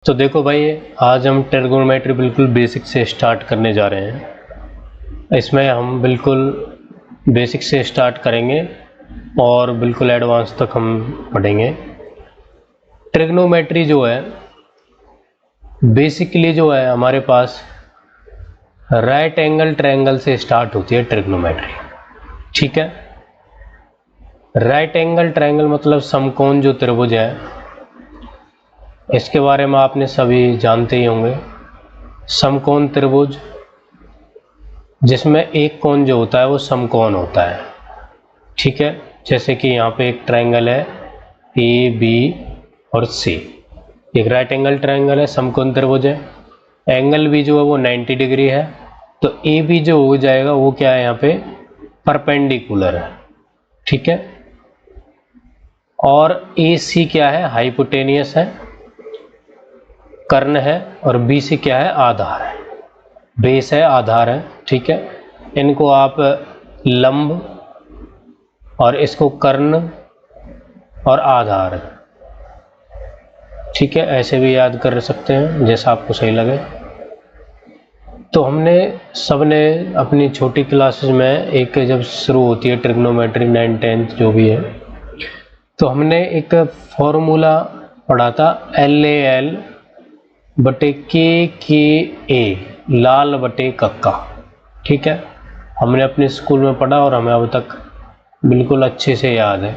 तो देखो भाई, आज हम ट्रिग्नोमेट्री बिल्कुल बेसिक से स्टार्ट करने जा रहे हैं। इसमें हम बिल्कुल बेसिक से स्टार्ट करेंगे और बिल्कुल एडवांस तक हम पढ़ेंगे। ट्रिग्नोमेट्री जो है बेसिकली जो है हमारे पास राइट एंगल ट्रायंगल से स्टार्ट होती है ट्रिग्नोमेट्री। ठीक है, राइट एंगल ट्रायंगल मतलब समकोण जो त्रिभुज है, इसके बारे में आपने सभी जानते ही होंगे। समकोण त्रिभुज जिसमें एक कोण जो होता है वो समकोण होता है। ठीक है, जैसे कि यहाँ पे एक ट्रायंगल है ए बी और सी, एक राइट एंगल ट्रायंगल है, समकोण त्रिभुज है। एंगल भी जो है वो 90 डिग्री है, तो ए बी जो हो जाएगा वो क्या है, यहाँ पे परपेंडिकुलर है। ठीक है, और ए सी क्या है, हाइपोटेनियस है, कर्ण है, और बी सी क्या है, आधार है, बेस है, आधार है। ठीक है, इनको आप लंब और इसको कर्ण और आधार, ठीक है, ऐसे भी याद कर सकते हैं जैसा आपको सही लगे। तो हमने सबने अपनी छोटी क्लासेस में एक जब शुरू होती है ट्रिग्नोमेट्री 9th 10th जो भी है, तो हमने एक फॉर्मूला पढ़ा था LAL बटे के ए, लाल बटे कक्का। ठीक है, हमने अपने स्कूल में पढ़ा और हमें अब तक बिल्कुल अच्छे से याद है।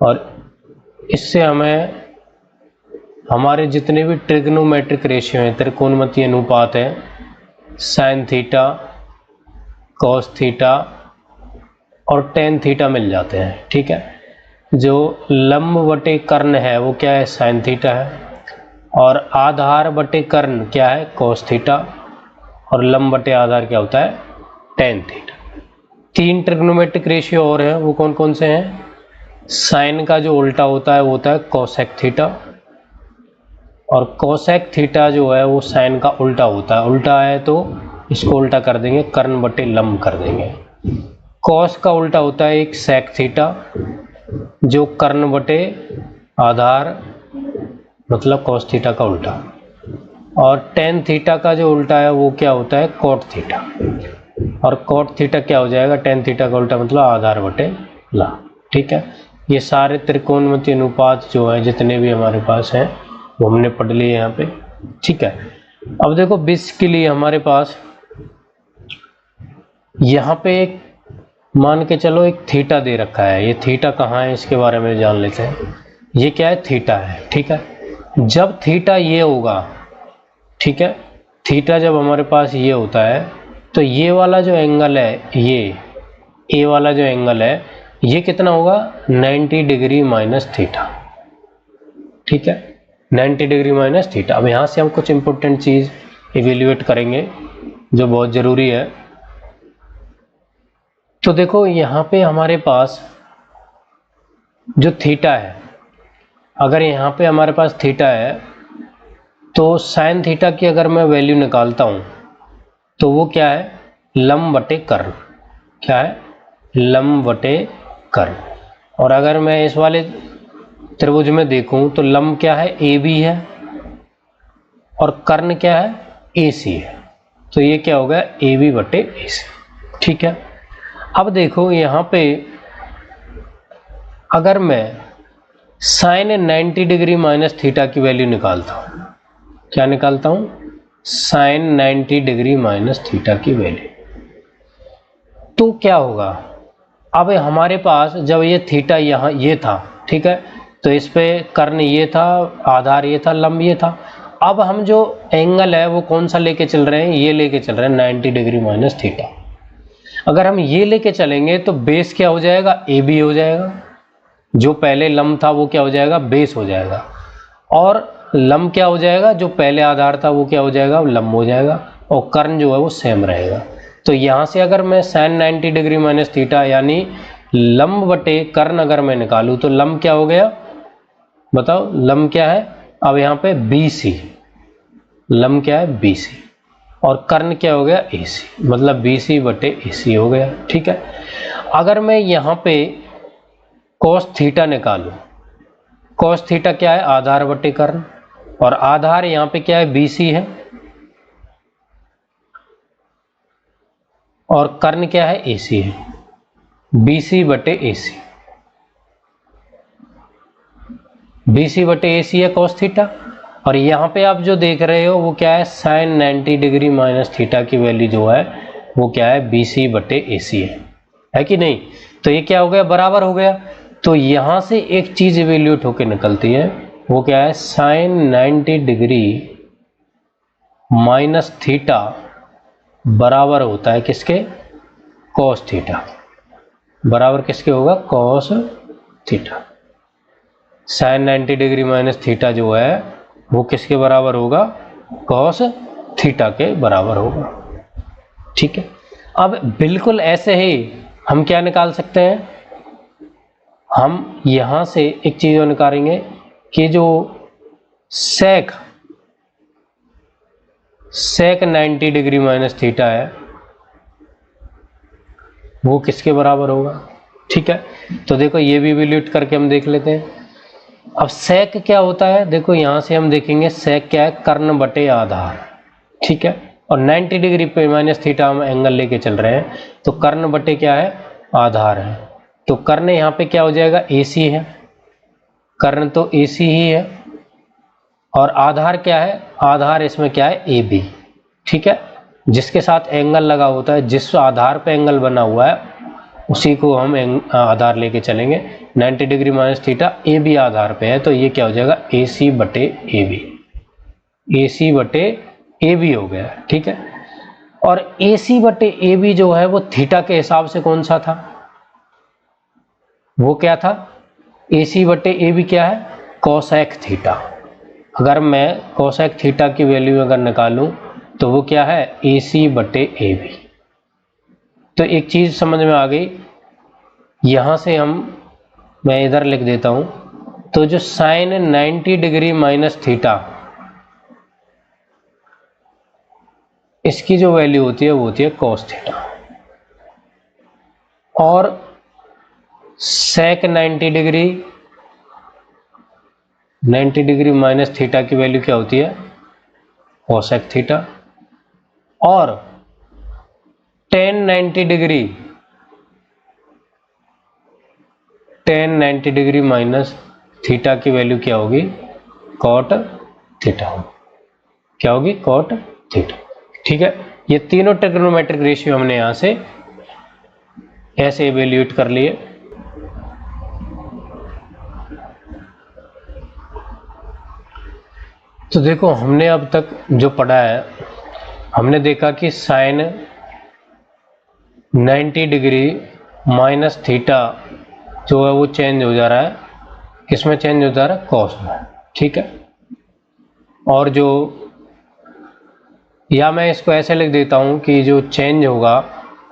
और इससे हमें हमारे जितने भी ट्रिग्नोमेट्रिक रेशियो हैं, त्रिकोणमितीय अनुपात है, साइन थीटा, कॉस थीटा और टेन थीटा मिल जाते हैं। ठीक है, जो लंब बटे कर्ण है वो क्या है, साइन थीटा है, और आधार बटे कर्ण क्या है, कॉस थीटा, और लंब बटे आधार क्या होता है, टेन थीटा। तीन ट्रिग्नोमेट्रिक रेशियो और हैं, वो कौन कौन से हैं। साइन का जो उल्टा होता है वो होता है कोसेक थीटा, और कोसेक थीटा जो है वो साइन का उल्टा होता है। उल्टा है तो इसको उल्टा कर देंगे, कर्ण बटे लंब कर देंगे। कॉस का उल्टा होता है एक सेक थीटा, जो कर्ण बटे आधार मतलब कॉस थीटा का उल्टा, और टेन थीटा का जो उल्टा है वो क्या होता है, कोट थीटा, और कोट थीटा क्या हो जाएगा, टेन थीटा का उल्टा मतलब आधार बटे लाभ। ठीक है, ये सारे त्रिकोणमितीय अनुपात जो है जितने भी हमारे पास हैं वो हमने पढ़ लिए यहाँ पे। ठीक है, अब देखो बेसिकली हमारे पास यहाँ पे एक मान के चलो एक थीटा दे रखा है। ये थीटा कहाँ है इसके बारे में जान लेते हैं। ये क्या है, थीटा है। ठीक है, जब थीटा ये होगा, ठीक है, थीटा जब हमारे पास ये होता है तो ये वाला जो एंगल है, ये ए वाला जो एंगल है ये कितना होगा, 90 डिग्री माइनस थीटा। ठीक है, 90 डिग्री माइनस थीटा। अब यहाँ से हम कुछ इंपॉर्टेंट चीज़ इवेल्युएट करेंगे जो बहुत ज़रूरी है। तो देखो यहाँ पे हमारे पास जो थीटा है, अगर यहाँ पे हमारे पास थीटा है तो साइन थीटा की अगर मैं वैल्यू निकालता हूँ तो वो क्या है, लंब बटे कर्ण। क्या है, लंब बटे कर्ण। और अगर मैं इस वाले त्रिभुज में देखूं तो लंब क्या है, ए बी है, और कर्ण क्या है, ए सी है। तो ये क्या हो गया, ए बी बटे ए सी। ठीक है, अब देखो यहाँ पे अगर मैं साइन 90 डिग्री माइनस थीटा की वैल्यू निकालता हूँ, क्या निकालता हूँ, साइन 90 डिग्री माइनस थीटा की वैल्यू, तो क्या होगा। अब हमारे पास जब ये थीटा यहाँ ये था, ठीक है, तो इस पे कर्ण ये था, आधार ये था, लंब ये था। अब हम जो एंगल है वो कौन सा लेके चल रहे हैं, ये लेके चल रहे हैं 90 डिग्री माइनस थीटा। अगर हम ये लेके चलेंगे तो बेस क्या हो जाएगा, ए बी हो जाएगा। जो पहले लंब था वो क्या हो जाएगा, बेस हो जाएगा, और लंब क्या हो जाएगा, जो पहले आधार था वो क्या हो जाएगा, लंब हो जाएगा, और कर्ण जो है वो सेम रहेगा। तो यहाँ से अगर मैं साइन 90 डिग्री माइनस थीटा यानी लंब बटे कर्ण अगर मैं निकालूँ तो लंब क्या हो गया, बताओ लंब क्या है। अब यहाँ पे बी सी, लंब क्या है, बी सी, और कर्ण क्या हो गया, ए सी, मतलब बी सी बटे ए सी हो गया। ठीक है, अगर मैं यहाँ पे कॉस थीटा निकालूं, कॉस थीटा क्या है, आधार बटे कर्ण, और आधार यहाँ पे क्या है, BC है, और कर्ण क्या है, AC है, BC बटे AC, BC बटे AC है cos थीटा। और यहाँ पे आप जो देख रहे हो वो क्या है, sin 90 डिग्री माइनस थीटा की वैल्यू जो है वो क्या है, BC बटे AC है कि नहीं। तो ये क्या हो गया, बराबर हो गया। तो यहाँ से एक चीज इवेल्यूट होकर निकलती है, वो क्या है, sin 90 डिग्री माइनस थीटा बराबर होता है किसके, cos थीटा, बराबर किसके होगा, cos theta. sin 90 degree minus theta जो है वो किसके बराबर होगा, cos थीटा के बराबर होगा। ठीक है, अब बिल्कुल ऐसे ही हम क्या निकाल सकते हैं, हम यहां से एक चीज निकालेंगे कि जो sec 90 डिग्री माइनस थीटा है वो किसके बराबर होगा। ठीक है, तो देखो ये भी इवेल्यूट करके हम देख लेते हैं। अब sec क्या होता है, देखो यहां से हम देखेंगे sec क्या है, कर्ण बटे आधार। ठीक है, और 90 डिग्री पे माइनस थीटा हम एंगल लेके चल रहे हैं, तो कर्ण बटे क्या है, आधार है। तो कर्ण यहाँ पे क्या हो जाएगा, AC है, कर्ण तो AC ही है, और आधार क्या है, आधार इसमें क्या है, AB। ठीक है, जिसके साथ एंगल लगा होता है, जिस आधार पे एंगल बना हुआ है उसी को हम आधार लेके चलेंगे। 90 डिग्री माइनस थीटा AB आधार पे है, तो ये क्या हो जाएगा, AC बटे AB, AC बटे AB हो गया। ठीक है, और AC बटे AB जो है वो थीटा के हिसाब से कौन सा था, वो क्या था, AC बटे AB क्या है, कोसेक थीटा। अगर मैं कोसेक थीटा की वैल्यू अगर निकालूं तो वो क्या है, AC बटे AB। तो एक चीज समझ में आ गई, यहां से मैं इधर लिख देता हूं, तो जो sin 90 डिग्री माइनस थीटा इसकी जो वैल्यू होती है वो होती है cos थीटा, और sec 90 डिग्री माइनस थीटा की वैल्यू क्या होती है, cosec थीटा, और tan 90 डिग्री माइनस थीटा की वैल्यू क्या होगी, cot थीटा होगी, क्या होगी, cot थीटा। ठीक है, ये तीनों ट्रिग्नोमेट्रिक रेशियो हमने यहां से ऐसे इवेल्यूएट कर लिए। तो देखो हमने अब तक जो पढ़ा है, हमने देखा कि sin 90 डिग्री माइनस थीटा जो है वो चेंज हो जा रहा है, किसमें चेंज हो जा रहा है, cos में। ठीक है, और जो, या मैं इसको ऐसे लिख देता हूं कि जो चेंज होगा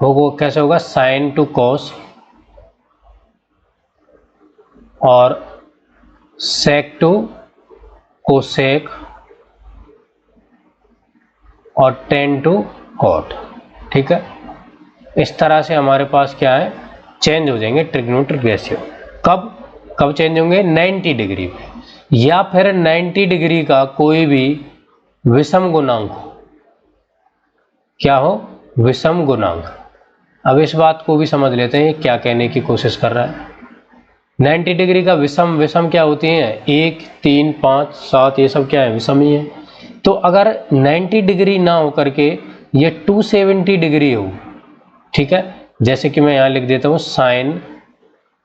वो कैसे होगा, sin टू cos और sec टू cosec और tan टू cot। ठीक है, इस तरह से हमारे पास क्या है, चेंज हो जाएंगे ट्रिग्नोमेट्रिक रेशियो। कब चेंज होंगे, 90 डिग्री पे, या फिर 90 डिग्री का कोई भी विषम गुणांक हो, क्या हो, विषम गुणांक। अब इस बात को भी समझ लेते हैं क्या कहने की कोशिश कर रहा है। 90 डिग्री का विषम क्या होती हैं, 1, 3, 5, 7, ये सब क्या है, विषम ही है। तो अगर 90 डिग्री ना हो करके ये 270 डिग्री हो, ठीक है, जैसे कि मैं यहाँ लिख देता हूँ sin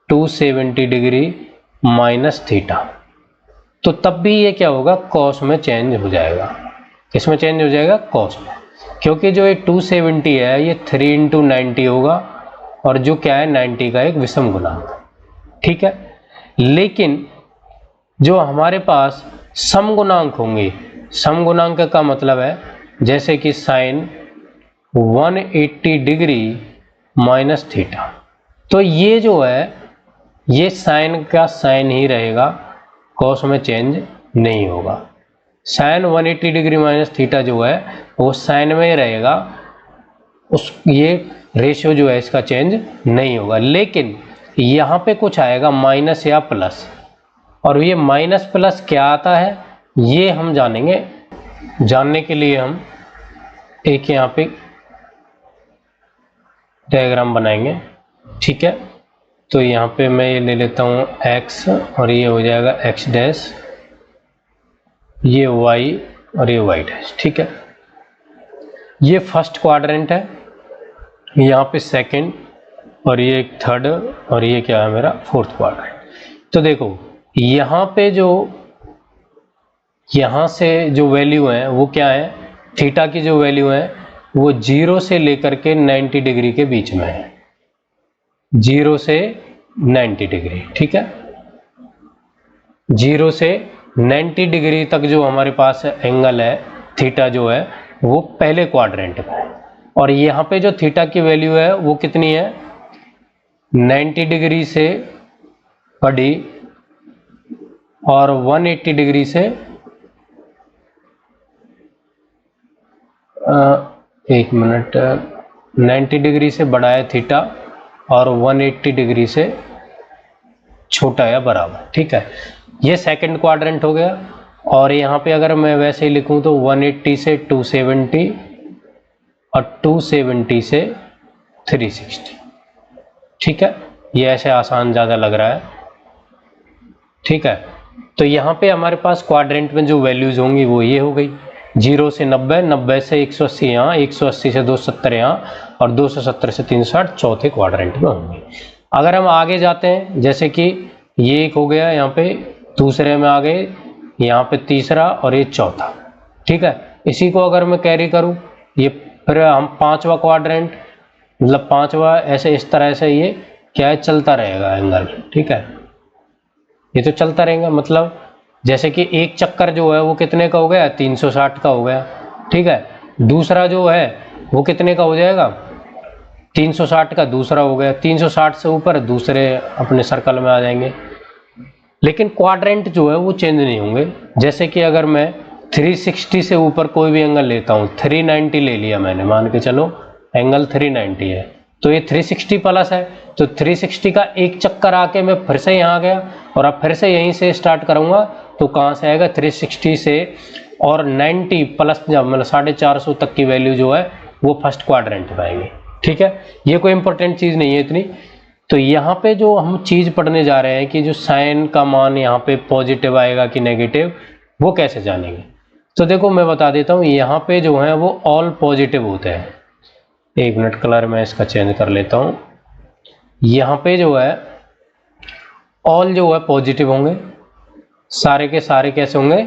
270 डिग्री माइनस थीटा, तो तब भी ये क्या होगा, cos में चेंज हो जाएगा। किसमें चेंज हो जाएगा, cos में, क्योंकि जो ये 270 है ये 3 इंटू 90 होगा, और जो क्या है 90 का एक विषम गुणांक। ठीक है, लेकिन जो हमारे पास समगुणांक होंगे, समगुणांक का मतलब है जैसे कि sin 180 डिग्री माइनस थीटा, तो ये जो है ये साइन का साइन ही रहेगा, cos में चेंज नहीं होगा। sin 180 डिग्री माइनस थीटा जो है वो साइन में ही रहेगा, ये रेशियो जो है इसका चेंज नहीं होगा। लेकिन यहाँ पे कुछ आएगा माइनस या प्लस, और ये माइनस प्लस क्या आता है, ये हम जानेंगे। जानने के लिए हम एक यहाँ पे डायग्राम बनाएंगे, ठीक है। तो यहाँ पे मैं ये ले लेता हूँ x और ये हो जाएगा x डैश, ये y और ये y डैश, ठीक है। ये फर्स्ट क्वाड्रेंट है, यहाँ पे सेकंड और ये एक थर्ड और ये क्या है मेरा फोर्थ क्वाड्रेंट। तो देखो यहाँ पे जो यहाँ से जो वैल्यू है वो क्या है, थीटा की जो वैल्यू है वो 0 से लेकर के 90 डिग्री के बीच में है, 0 से 90 डिग्री, ठीक है। 0 से 90 डिग्री तक जो हमारे पास एंगल है थीटा जो है वो पहले क्वाड्रेंट में है। और यहाँ पे जो थीटा की वैल्यू है वो कितनी है, 90 डिग्री से बड़ी और 180 डिग्री से एक मिनट, 90 डिग्री से बड़ा है थीटा और 180 डिग्री से छोटा या बराबर, ठीक है। ये सेकंड क्वाड्रेंट हो गया। और यहाँ पे अगर मैं वैसे ही लिखूं तो 180 से 270 और 270 से 360, ठीक है। ये ऐसे आसान ज़्यादा लग रहा है, ठीक है। तो यहाँ पे हमारे पास क्वाड्रेंट में जो वैल्यूज होंगी वो ये हो गई, 0 से 90, 90 से 180 यहाँ, 180 से 270 यहाँ और 270 से 360 चौथे क्वाड्रेंट में होंगे। अगर हम आगे जाते हैं, जैसे कि ये एक हो गया, यहाँ पे दूसरे में आ गए, यहाँ पे तीसरा और ये चौथा, ठीक है। इसी को अगर मैं कैरी करूँ, ये फिर हम पांचवा क्वाड्रेंट, मतलब पांचवा, ऐसे इस तरह से ये क्या है चलता रहेगा एंगल, ठीक है। ये तो चलता रहेगा, मतलब जैसे कि एक चक्कर जो है वो कितने का हो गया, 360 का हो गया, ठीक है। दूसरा जो है वो कितने का हो जाएगा, 360 का दूसरा हो गया, 360 से ऊपर दूसरे अपने सर्कल में आ जाएंगे। लेकिन क्वाड्रेंट जो है वो चेंज नहीं होंगे। जैसे कि अगर मैं 360 से ऊपर कोई भी एंगल लेता हूँ, 390 ले लिया मैंने, मान के चलो एंगल 390 है, तो ये 360 प्लस है, तो 360 का एक चक्कर आके मैं फिर से यहाँ गया और अब फिर से यहीं से स्टार्ट करूँगा, तो कहाँ से आएगा 360 से और 90 प्लस, जब मतलब 450 तक की वैल्यू जो है वो फर्स्ट क्वाड्रेंट में आएंगे, ठीक है। ये कोई इंपॉर्टेंट चीज़ नहीं है इतनी। तो यहाँ पे जो हम चीज़ पढ़ने जा रहे हैं कि जो साइन का मान यहाँ पे पॉजिटिव आएगा कि नेगेटिव, वो कैसे जानेंगे। तो देखो मैं बता देता हूँ, यहाँ पे जो है वो ऑल पॉजिटिव होते हैं। एक मिनट, कलर मैं इसका चेंज कर लेता हूँ। यहाँ पे जो है ऑल जो है पॉजिटिव होंगे, सारे के सारे कैसे होंगे,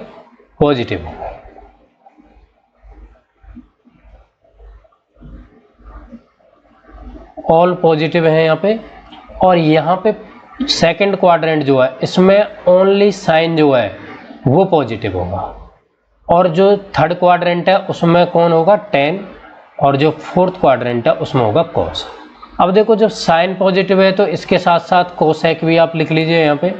पॉजिटिव होंगे। ऑल पॉजिटिव है यहाँ पे। और यहाँ पे सेकंड क्वाड्रेंट जो है इसमें ओनली साइन जो है वो पॉजिटिव होगा, और जो थर्ड क्वाड्रेंट है उसमें कौन होगा, टेन, और जो फोर्थ क्वाड्रेंट है उसमें होगा कॉस। अब देखो जब साइन पॉजिटिव है तो इसके साथ साथ कोसेक भी आप लिख लीजिए यहाँ पे,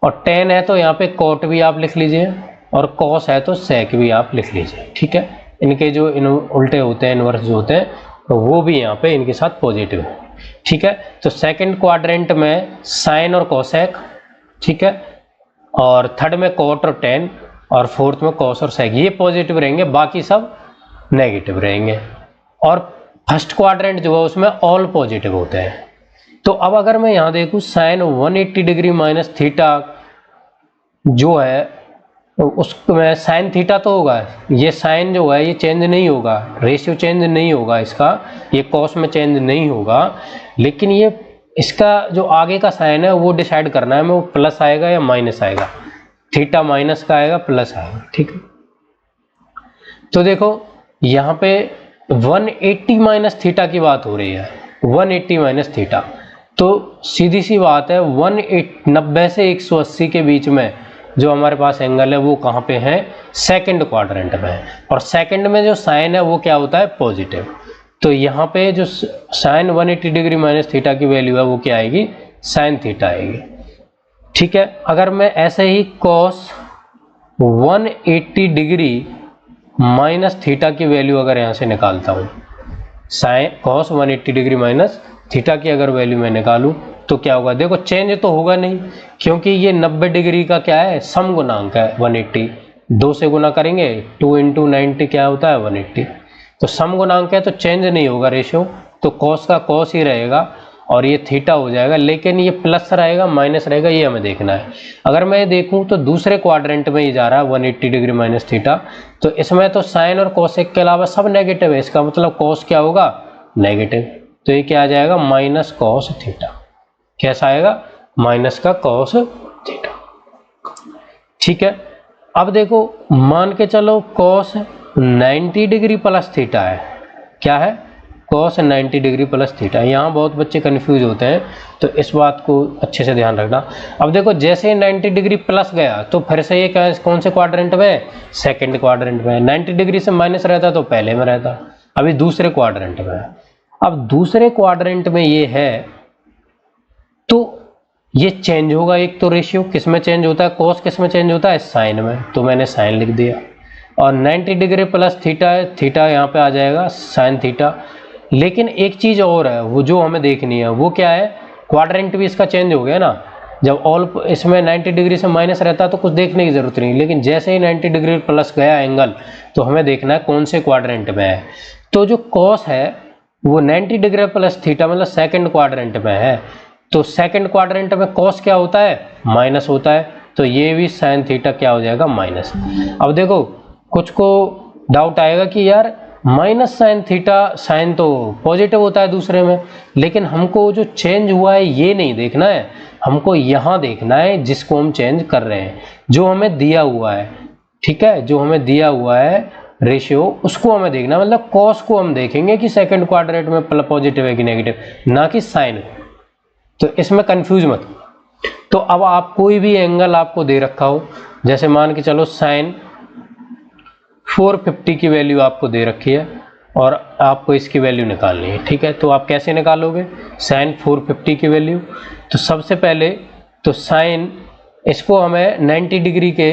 और टेन है तो यहाँ पे कॉट भी आप लिख लीजिए, और कॉस है तो सेक भी आप लिख लीजिए, ठीक है। इनके जो उल्टे होते हैं, इनवर्स जो होते हैं, तो वो भी यहाँ पे इनके साथ पॉजिटिव है, ठीक है। तो सेकंड क्वाड्रेंट में साइन और कोसेक, ठीक है, और थर्ड में कॉट और टेन, और फोर्थ में कॉस और सेक, ये पॉजिटिव रहेंगे, बाकी सब नेगेटिव रहेंगे। और फर्स्ट क्वाड्रेंट जो है उसमें ऑल पॉजिटिव होते हैं। तो अब अगर मैं यहाँ देखूँ साइन 180 डिग्री माइनस थीटा जो है उसमें साइन थीटा तो होगा, ये साइन जो है ये चेंज नहीं होगा, रेशियो चेंज नहीं होगा इसका, ये कॉस में चेंज नहीं होगा, लेकिन ये इसका जो आगे का साइन है वो डिसाइड करना है, वो प्लस आएगा या माइनस आएगा। थीटा माइनस का आएगा, प्लस आएगा, ठीक है। तो देखो यहाँ पे 180 माइनस थीटा की बात हो रही है, 180 माइनस थीटा, तो सीधी सी बात है 90 से 180 के बीच में जो हमारे पास एंगल है वो कहाँ पे है, सेकंड क्वाड्रेंट में है। और सेकंड में जो साइन है वो क्या होता है, पॉजिटिव। तो यहाँ पे जो साइन 180 डिग्री माइनस थीटा की वैल्यू है वो क्या आएगी, साइन थीटा आएगी, ठीक है। अगर मैं ऐसे ही कॉस 180 डिग्री माइनस थीटा की वैल्यू अगर यहाँ से निकालता हूँ, sine cos 180 degree minus theta की अगर वैल्यू मैं निकालूं तो क्या होगा, देखो चेंज तो होगा नहीं, क्योंकि ये 90 डिग्री का क्या है, सम गुणांक है 180, 2 से गुना करेंगे, 2 इंटू 90 क्या होता है 180। तो सम गुणांक है तो चेंज नहीं होगा रेशियो, तो कॉस का कॉस ही रहेगा और ये थीटा हो जाएगा, लेकिन ये प्लस रहेगा माइनस रहेगा, ये हमें देखना है। अगर मैं देखूं तो दूसरे क्वाड्रेंट में ही जा रहा है 180 डिग्री माइनस थीटा, तो इसमें तो साइन और कोसेक के अलावा सब नेगेटिव है, इसका मतलब कॉस क्या होगा नेगेटिव, तो ये क्या आ जाएगा माइनस कॉस थीटा। कैसा आएगा माइनस का कॉस थीटा। ठीक है, अब देखो मान के चलो कॉस 90 डिग्री प्लस थीटा है, क्या है कॉस 90 डिग्री प्लस थीटा। यहाँ बहुत बच्चे कंफ्यूज होते हैं, तो इस बात को अच्छे से ध्यान रखना। अब देखो जैसे 90 डिग्री प्लस गया तो फिर से ये कौन से क्वाड्रेंट में, सेकंड क्वाड्रेंट में। 90 डिग्री से माइनस रहता तो पहले में रहता, अभी दूसरे क्वाड्रेंट में है। अब दूसरे क्वाड्रेंट में ये है तो ये चेंज होगा, एक तो रेशियो किस में चेंज होता है, कॉस किस में चेंज होता है साइन में, तो मैंने साइन लिख दिया। और 90 डिग्री प्लस थीटा है, थीटा यहाँ पे आ जाएगा साइन थीटा। लेकिन एक चीज और है वो जो हमें देखनी है, वो क्या है, क्वाड्रेंट भी इसका चेंज हो गया ना। जब ऑल इसमें 90 डिग्री से माइनस रहता तो कुछ देखने की जरूरत नहीं, लेकिन जैसे ही 90 डिग्री प्लस गया एंगल, तो हमें देखना है कौन से क्वाड्रेंट में है। तो जो कॉस है वो 90 डिग्री प्लस थीटा मतलब सेकंड क्वाड्रेंट में है, तो सेकंड क्वाड्रेंट में कॉस क्या होता है माइनस होता है, तो ये भी साइन थीटा क्या हो जाएगा माइनस। अब देखो कुछ को डाउट आएगा कि यार माइनस साइन थीटा, साइन तो पॉजिटिव होता है दूसरे में, लेकिन हमको जो चेंज हुआ है ये नहीं देखना है, हमको यहाँ देखना है जिसको हम चेंज कर रहे हैं, जो हमें दिया हुआ है। ठीक है, जो हमें दिया हुआ है रेशियो उसको हमें देखना है, मतलब कॉस को हम देखेंगे कि सेकंड क्वाड्रेंट में पॉजिटिव है कि नेगेटिव, ना कि साइन। तो इसमें कंफ्यूज मत। तो अब आप कोई भी एंगल आपको दे रखा हो, जैसे मान के चलो साइन 450 की वैल्यू आपको दे रखी है और आपको इसकी वैल्यू निकालनी है। ठीक है, तो आप कैसे निकालोगे साइन 450 की वैल्यू, तो सबसे पहले तो साइन इसको हमें 90 डिग्री के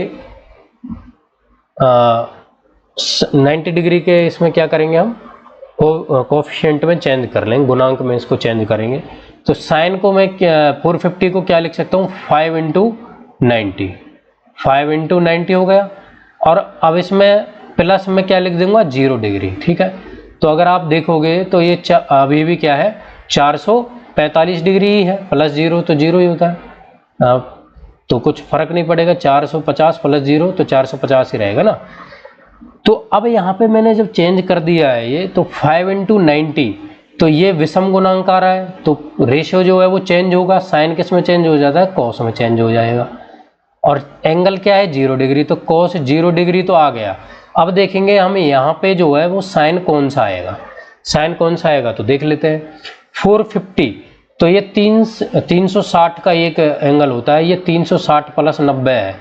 90 डिग्री के इसमें क्या करेंगे हम कोफिशिएंट में चेंज कर लेंगे, गुणांक में इसको चेंज करेंगे। तो साइन को मैं 450 को क्या लिख सकता हूँ 5 इंटू 90, 5 इंटू 90 हो गया। और अब इसमें प्लस में क्या लिख दूंगा 0 डिग्री। ठीक है, तो अगर आप देखोगे तो ये अभी भी क्या है 445 डिग्री ही है, प्लस 0 तो 0 ही होता है, तो कुछ फर्क नहीं पड़ेगा, 450 प्लस 0 तो 450 ही रहेगा ना। तो अब यहाँ पे मैंने जब चेंज कर दिया है ये, तो 5 इंटू 90, तो ये विषम गुणांक आ रहा है, तो रेशियो जो है वो चेंज होगा, साइन किस में चेंज हो जाता है कॉस में चेंज हो जाएगा। और एंगल क्या है 0 डिग्री, तो कॉस 0 डिग्री तो आ गया। अब देखेंगे हम यहाँ पे जो है वो साइन कौन सा आएगा, साइन कौन सा आएगा तो देख लेते हैं। 450 तो ये 360 का एक एंगल होता है, ये 360 प्लस 90 है,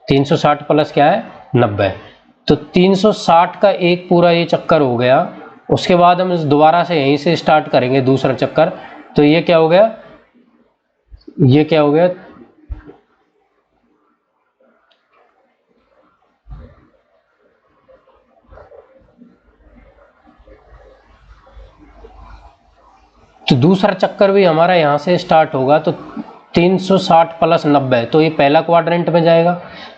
360 प्लस क्या है 90, तो 360 का एक पूरा ये चक्कर हो गया। उसके बाद हम दोबारा से यहीं से स्टार्ट करेंगे दूसरा चक्कर, तो ये क्या हो गया, ये क्या हो गया, तो दूसरा चक्कर भी हमारा यहाँ से स्टार्ट होगा। तो 360 प्लस 90, तो ये पहला क्वाड्रेंट में जाएगा।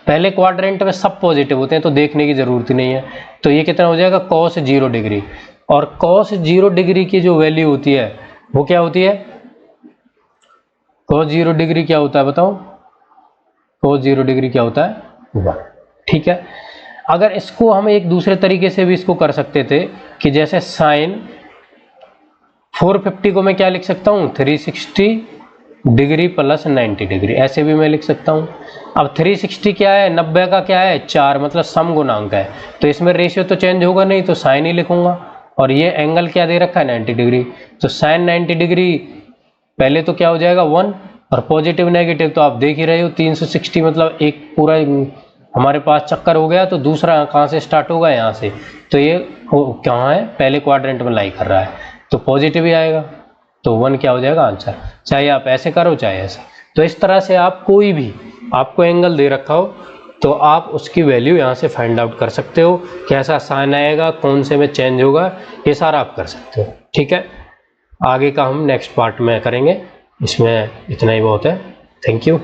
पहले क्वाड्रेंट में सब पॉजिटिव होते हैं तो देखने की जरूरत ही नहीं है, तो ये कितना हो जाएगा कॉस 0 डिग्री। और कॉस 0 डिग्री की जो वैल्यू होती है वो क्या होती है, कॉस 0 डिग्री क्या होता है बताओ, कॉस 0 डिग्री क्या होता है 1। ठीक है, अगर इसको हम एक दूसरे तरीके से भी इसको कर सकते थे कि जैसे साइन 450 को मैं क्या लिख सकता हूँ 360 डिग्री प्लस 90 डिग्री, ऐसे भी मैं लिख सकता हूँ। अब 360 क्या है 90 का क्या है 4, मतलब सम गुणांक है, तो इसमें रेशियो तो चेंज होगा नहीं, तो साइन ही लिखूंगा। और ये एंगल क्या दे रखा है 90 डिग्री, तो साइन 90 डिग्री पहले तो क्या हो जाएगा 1, और पॉजिटिव नेगेटिव तो आप देख ही रहे हो 360, मतलब एक पूरा हमारे पास चक्कर हो गया। तो दूसरा कहाँ से स्टार्ट होगा यहाँ से, तो ये कहाँ है पहले क्वाड्रेंट में लाई कर रहा है, तो पॉजिटिव ही आएगा, तो 1 क्या हो जाएगा आंसर, चाहे आप ऐसे करो चाहे ऐसे। तो इस तरह से आप कोई भी आपको एंगल दे रखा हो तो आप उसकी वैल्यू यहाँ से फाइंड आउट कर सकते हो, कैसा साइन आएगा, कौन से में चेंज होगा, ये सारा आप कर सकते हो। ठीक है, आगे का हम नेक्स्ट पार्ट में करेंगे, इसमें इतना ही बहुत है। Thank you.